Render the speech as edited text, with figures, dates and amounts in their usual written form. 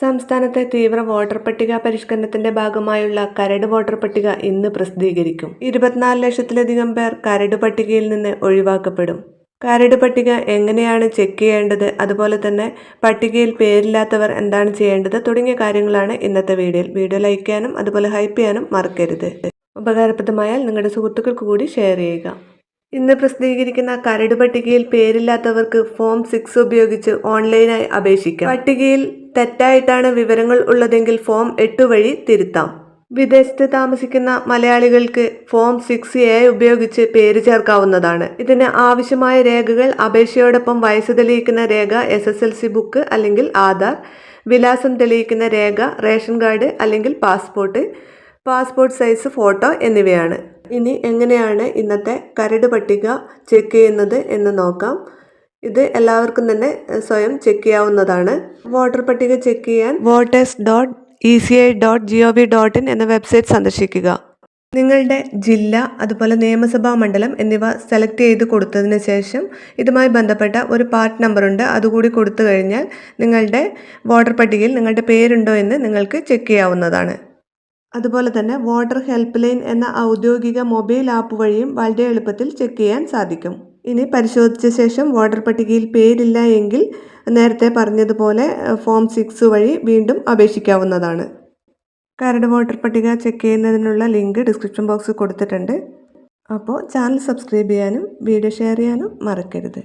സംസ്ഥാനത്തെ തീവ്ര വോട്ടർ പട്ടിക പരിഷ്കരണത്തിന്റെ ഭാഗമായുള്ള കരട് വോട്ടർ പട്ടിക ഇന്ന് പ്രസിദ്ധീകരിക്കും. 24 ലക്ഷത്തിലധികം പേർ കരട് പട്ടികയിൽ നിന്ന് ഒഴിവാക്കപ്പെടും. കരട് പട്ടിക എങ്ങനെയാണ് ചെക്ക് ചെയ്യേണ്ടത്, അതുപോലെ തന്നെ പട്ടികയിൽ പേരില്ലാത്തവർ എന്താണ് ചെയ്യേണ്ടത് തുടങ്ങിയ കാര്യങ്ങളാണ് ഇന്നത്തെ വീഡിയോയിൽ. വീഡിയോ ലൈക്ക് ചെയ്യാനും അതുപോലെ ഹൈപ്പ് ചെയ്യാനും മറക്കരുത്. ഉപകാരപ്രദമായാൽ നിങ്ങളുടെ സുഹൃത്തുക്കൾക്ക് കൂടി ഷെയർ ചെയ്യുക. ഇന്ന് പ്രസിദ്ധീകരിക്കുന്ന കരട് പട്ടികയിൽ പേരില്ലാത്തവർക്ക് ഫോം 6 ഉപയോഗിച്ച് ഓൺലൈനായി അപേക്ഷിക്കാം. പട്ടികയിൽ തെറ്റായിട്ടാണ് വിവരങ്ങൾ ഉള്ളതെങ്കിൽ ഫോം 8 വഴി തിരുത്താം. വിദേശത്ത് താമസിക്കുന്ന മലയാളികൾക്ക് ഫോം 6A ഉപയോഗിച്ച് പേര് ചേർക്കാവുന്നതാണ്. ഇതിന് ആവശ്യമായ രേഖകൾ അപേക്ഷയോടൊപ്പം വയസ്സ് തെളിയിക്കുന്ന രേഖ, SSLC ബുക്ക് അല്ലെങ്കിൽ ആധാർ, വിലാസം തെളിയിക്കുന്ന രേഖ, റേഷൻ കാർഡ് അല്ലെങ്കിൽ പാസ്പോർട്ട് സൈസ് ഫോട്ടോ എന്നിവയാണ്. ഇനി എങ്ങനെയാണ് ഇന്നത്തെ കരട് പട്ടിക ചെക്ക് ചെയ്യുന്നത് എന്ന് നോക്കാം. ഇത് എല്ലാവർക്കും തന്നെ സ്വയം ചെക്ക് ചെയ്യാവുന്നതാണ്. വോട്ടർ പട്ടിക ചെക്ക് ചെയ്യാൻ voters.eci.gov.in എന്ന വെബ്സൈറ്റ് സന്ദർശിക്കുക. നിങ്ങളുടെ ജില്ല, അതുപോലെ നിയമസഭാ മണ്ഡലം എന്നിവ സെലക്ട് ചെയ്ത് കൊടുത്തതിന് ശേഷം ഇതുമായി ബന്ധപ്പെട്ട ഒരു പാർട്ട് നമ്പർ ഉണ്ട്, അതുകൂടി കൊടുത്തു കഴിഞ്ഞാൽ നിങ്ങളുടെ വോട്ടർ പട്ടികയിൽ നിങ്ങളുടെ പേരുണ്ടോ എന്ന് നിങ്ങൾക്ക് ചെക്ക് ചെയ്യാവുന്നതാണ്. അതുപോലെ തന്നെ വോട്ടർ ഹെൽപ്പ് ലൈൻ എന്ന ഔദ്യോഗിക മൊബൈൽ ആപ്പ് വഴിയും വളരെ എളുപ്പത്തിൽ ചെക്ക് ചെയ്യാൻ സാധിക്കും. ഇനി പരിശോധിച്ച ശേഷം വോട്ടർ പട്ടികയിൽ പേരില്ല എങ്കിൽ നേരത്തെ പറഞ്ഞതുപോലെ ഫോം 6 വഴി വീണ്ടും അപേക്ഷിക്കാവുന്നതാണ്. കരട് വോട്ടർ പട്ടിക ചെക്ക് ചെയ്യുന്നതിനുള്ള ലിങ്ക് ഡിസ്ക്രിപ്ഷൻ ബോക്സിൽ കൊടുത്തിട്ടുണ്ട്. അപ്പോൾ ചാനൽ സബ്സ്ക്രൈബ് ചെയ്യാനും വീഡിയോ ഷെയർ ചെയ്യാനും മറക്കരുത്.